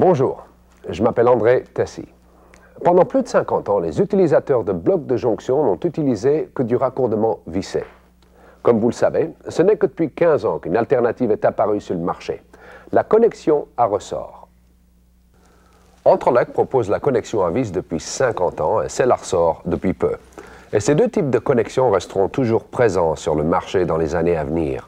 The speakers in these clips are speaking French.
Bonjour, je m'appelle André Tessy. Pendant plus de 50 ans, les utilisateurs de blocs de jonction n'ont utilisé que du raccordement vissé. Comme vous le savez, ce n'est que depuis 15 ans qu'une alternative est apparue sur le marché, la connexion à ressort. Entrelec propose la connexion à vis depuis 50 ans et celle à ressort depuis peu. Et ces deux types de connexions resteront toujours présents sur le marché dans les années à venir.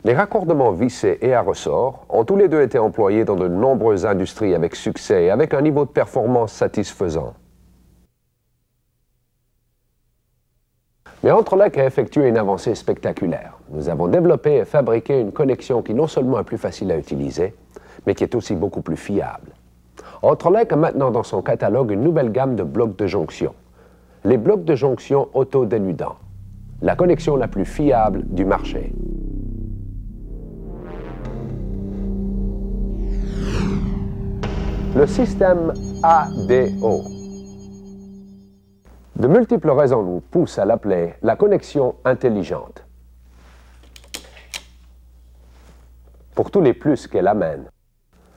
Les raccordements vissés et à ressort ont tous les deux été employés dans de nombreuses industries avec succès et avec un niveau de performance satisfaisant. Mais Entrelec a effectué une avancée spectaculaire. Nous avons développé et fabriqué une connexion qui non seulement est plus facile à utiliser, mais qui est aussi beaucoup plus fiable. Entrelec a maintenant dans son catalogue une nouvelle gamme de blocs de jonction. Les blocs de jonction autodénudants, la connexion la plus fiable du marché. Le système ADO. De multiples raisons nous poussent à l'appeler la connexion intelligente. Pour tous les plus qu'elle amène.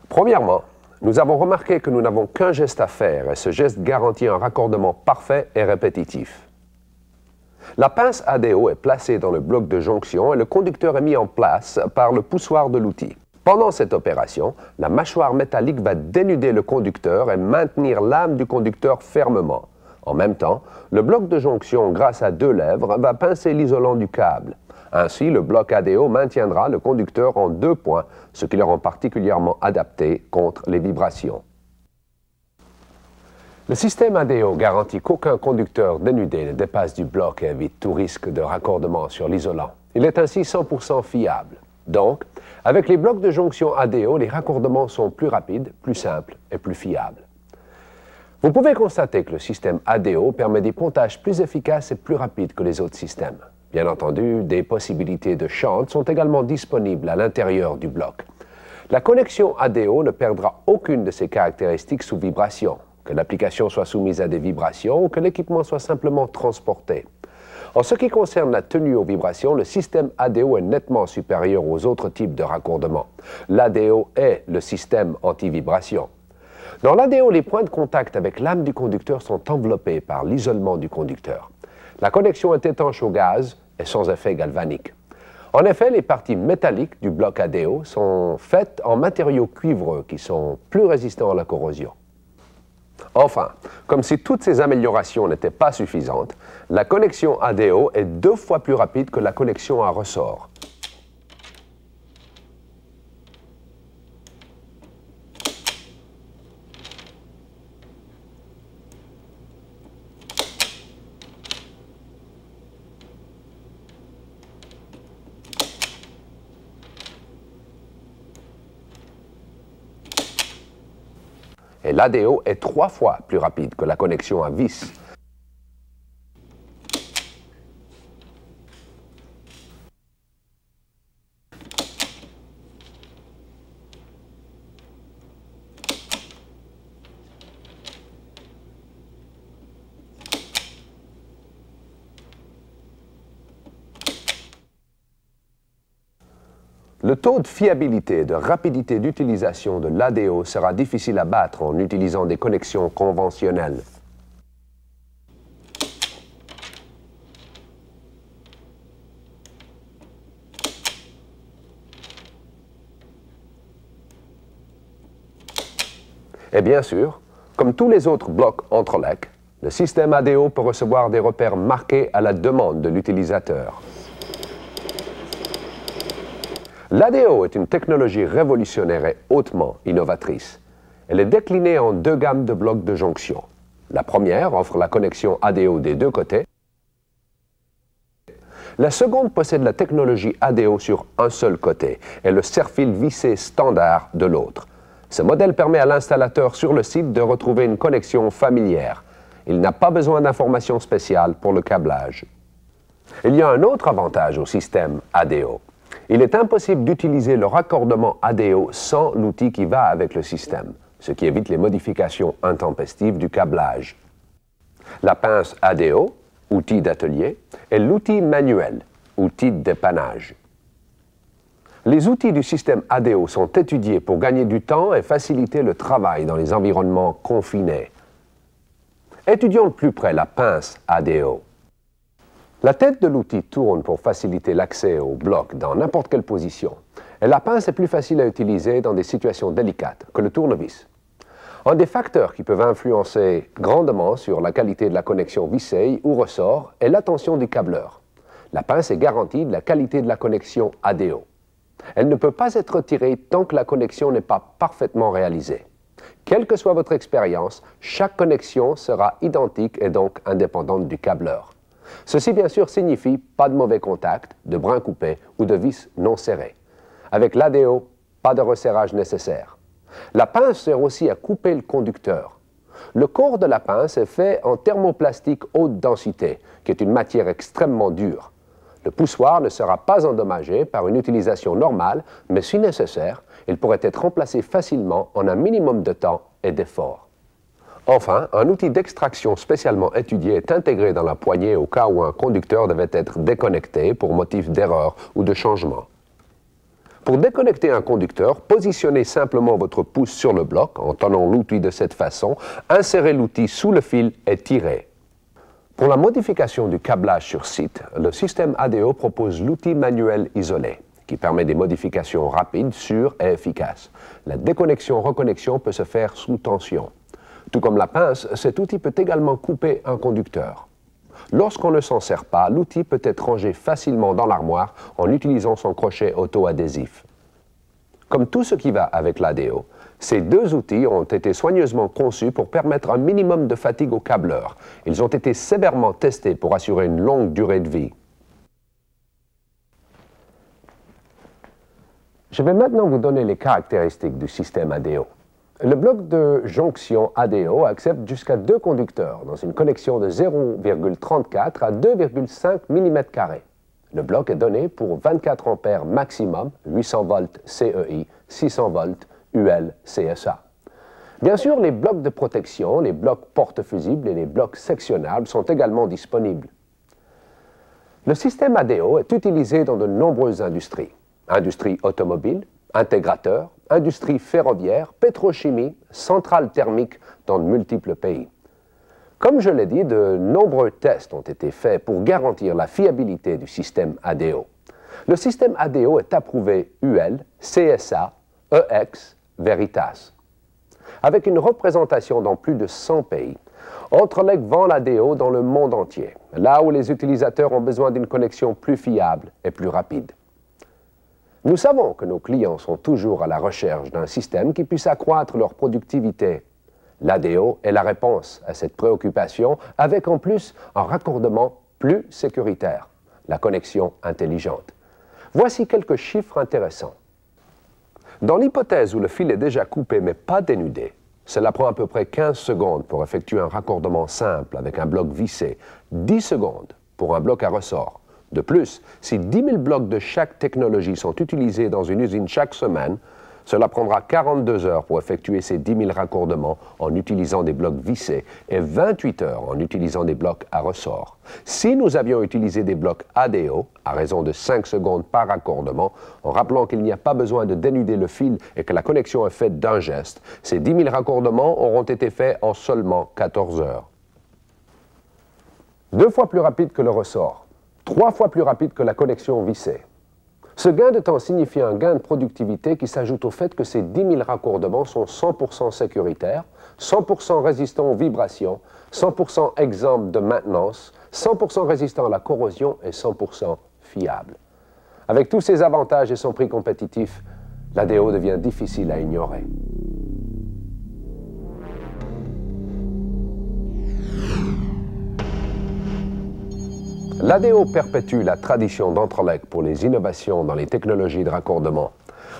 Premièrement, nous avons remarqué que nous n'avons qu'un geste à faire et ce geste garantit un raccordement parfait et répétitif. La pince ADO est placée dans le bloc de jonction et le conducteur est mis en place par le poussoir de l'outil. Pendant cette opération, la mâchoire métallique va dénuder le conducteur et maintenir l'âme du conducteur fermement. En même temps, le bloc de jonction, grâce à deux lèvres, va pincer l'isolant du câble. Ainsi, le bloc ADO maintiendra le conducteur en deux points, ce qui le rend particulièrement adapté contre les vibrations. Le système ADO garantit qu'aucun conducteur dénudé ne dépasse du bloc et évite tout risque de raccordement sur l'isolant. Il est ainsi 100% fiable. Donc, avec les blocs de jonction ADO, les raccordements sont plus rapides, plus simples et plus fiables. Vous pouvez constater que le système ADO permet des pontages plus efficaces et plus rapides que les autres systèmes. Bien entendu, des possibilités de chante sont également disponibles à l'intérieur du bloc. La connexion ADO ne perdra aucune de ses caractéristiques sous vibration, que l'application soit soumise à des vibrations ou que l'équipement soit simplement transporté. En ce qui concerne la tenue aux vibrations, le système ADO est nettement supérieur aux autres types de raccordements. L'ADO est le système anti-vibration. Dans l'ADO, les points de contact avec l'âme du conducteur sont enveloppés par l'isolement du conducteur. La connexion est étanche au gaz et sans effet galvanique. En effet, les parties métalliques du bloc ADO sont faites en matériaux cuivreux qui sont plus résistants à la corrosion. Enfin, comme si toutes ces améliorations n'étaient pas suffisantes, la connexion ADO est 2 fois plus rapide que la connexion à ressort. Et l'ADO est 3 fois plus rapide que la connexion à vis. Le taux de fiabilité et de rapidité d'utilisation de l'ADO sera difficile à battre en utilisant des connexions conventionnelles. Et bien sûr, comme tous les autres blocs Entrelec, le système ADO peut recevoir des repères marqués à la demande de l'utilisateur. L'ADO est une technologie révolutionnaire et hautement innovatrice. Elle est déclinée en 2 gammes de blocs de jonction. La première offre la connexion ADO des 2 côtés. La seconde possède la technologie ADO sur un seul côté et le serre-fil vissé standard de l'autre. Ce modèle permet à l'installateur sur le site de retrouver une connexion familière. Il n'a pas besoin d'informations spéciales pour le câblage. Il y a un autre avantage au système ADO. Il est impossible d'utiliser le raccordement ADO sans l'outil qui va avec le système, ce qui évite les modifications intempestives du câblage. La pince ADO, outil d'atelier, et l'outil manuel, outil de dépannage. Les outils du système ADO sont étudiés pour gagner du temps et faciliter le travail dans les environnements confinés. Étudions de plus près la pince ADO. La tête de l'outil tourne pour faciliter l'accès au bloc dans n'importe quelle position. Et la pince est plus facile à utiliser dans des situations délicates que le tournevis. Un des facteurs qui peuvent influencer grandement sur la qualité de la connexion vissée ou ressort est l'attention du câbleur. La pince est garantie de la qualité de la connexion ADO. Elle ne peut pas être retirée tant que la connexion n'est pas parfaitement réalisée. Quelle que soit votre expérience, chaque connexion sera identique et donc indépendante du câbleur. Ceci bien sûr signifie pas de mauvais contact, de brin coupé ou de vis non serré. Avec l'ADO, pas de resserrage nécessaire. La pince sert aussi à couper le conducteur. Le corps de la pince est fait en thermoplastique haute densité, qui est une matière extrêmement dure. Le poussoir ne sera pas endommagé par une utilisation normale, mais si nécessaire, il pourrait être remplacé facilement en un minimum de temps et d'effort. Enfin, un outil d'extraction spécialement étudié est intégré dans la poignée au cas où un conducteur devait être déconnecté pour motif d'erreur ou de changement. Pour déconnecter un conducteur, positionnez simplement votre pouce sur le bloc en tenant l'outil de cette façon, insérez l'outil sous le fil et tirez. Pour la modification du câblage sur site, le système ADO propose l'outil manuel isolé, qui permet des modifications rapides, sûres et efficaces. La déconnexion-reconnexion peut se faire sous tension. Tout comme la pince, cet outil peut également couper un conducteur. Lorsqu'on ne s'en sert pas, l'outil peut être rangé facilement dans l'armoire en utilisant son crochet auto-adhésif. Comme tout ce qui va avec l'ADO, ces deux outils ont été soigneusement conçus pour permettre un minimum de fatigue au câbleur. Ils ont été sévèrement testés pour assurer une longue durée de vie. Je vais maintenant vous donner les caractéristiques du système ADO. Le bloc de jonction ADO accepte jusqu'à 2 conducteurs dans une connexion de 0,34 à 2,5 mm². Le bloc est donné pour 24 ampères maximum, 800 volts CEI, 600 volts UL CSA. Bien sûr, les blocs de protection, les blocs porte-fusibles et les blocs sectionnables sont également disponibles. Le système ADO est utilisé dans de nombreuses industries. Industrie automobile, intégrateur, industrie ferroviaire, pétrochimie, centrales thermiques dans de multiples pays. Comme je l'ai dit, de nombreux tests ont été faits pour garantir la fiabilité du système ADO. Le système ADO est approuvé UL, CSA, EX, Veritas. Avec une représentation dans plus de 100 pays, Entrelec vend l'ADO dans le monde entier, là où les utilisateurs ont besoin d'une connexion plus fiable et plus rapide. Nous savons que nos clients sont toujours à la recherche d'un système qui puisse accroître leur productivité. L'ADO est la réponse à cette préoccupation, avec en plus un raccordement plus sécuritaire, la connexion intelligente. Voici quelques chiffres intéressants. Dans l'hypothèse où le fil est déjà coupé mais pas dénudé, cela prend à peu près 15 secondes pour effectuer un raccordement simple avec un bloc vissé, 10 secondes pour un bloc à ressort. De plus, si 10 000 blocs de chaque technologie sont utilisés dans une usine chaque semaine, cela prendra 42 heures pour effectuer ces 10 000 raccordements en utilisant des blocs vissés et 28 heures en utilisant des blocs à ressort. Si nous avions utilisé des blocs ADO, à raison de 5 secondes par raccordement, en rappelant qu'il n'y a pas besoin de dénuder le fil et que la connexion est faite d'un geste, ces 10 000 raccordements auront été faits en seulement 14 heures. 2 fois plus rapide que le ressort, 3 fois plus rapide que la connexion vissée. Ce gain de temps signifie un gain de productivité qui s'ajoute au fait que ces 10 000 raccordements sont 100% sécuritaires, 100% résistants aux vibrations, 100% exempts de maintenance, 100% résistants à la corrosion et 100% fiables. Avec tous ces avantages et son prix compétitif, l'ADO devient difficile à ignorer. L'ADO perpétue la tradition d'Entrelec pour les innovations dans les technologies de raccordement.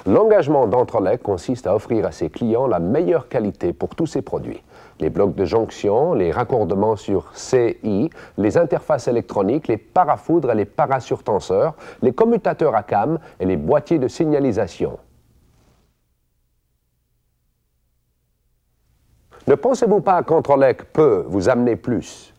L'engagement d'Entrelec consiste à offrir à ses clients la meilleure qualité pour tous ses produits. Les blocs de jonction, les raccordements sur CI, les interfaces électroniques, les parafoudres et les parasurtenseurs, les commutateurs à cam et les boîtiers de signalisation. Ne pensez-vous pas qu'Entrelec peut vous amener plus?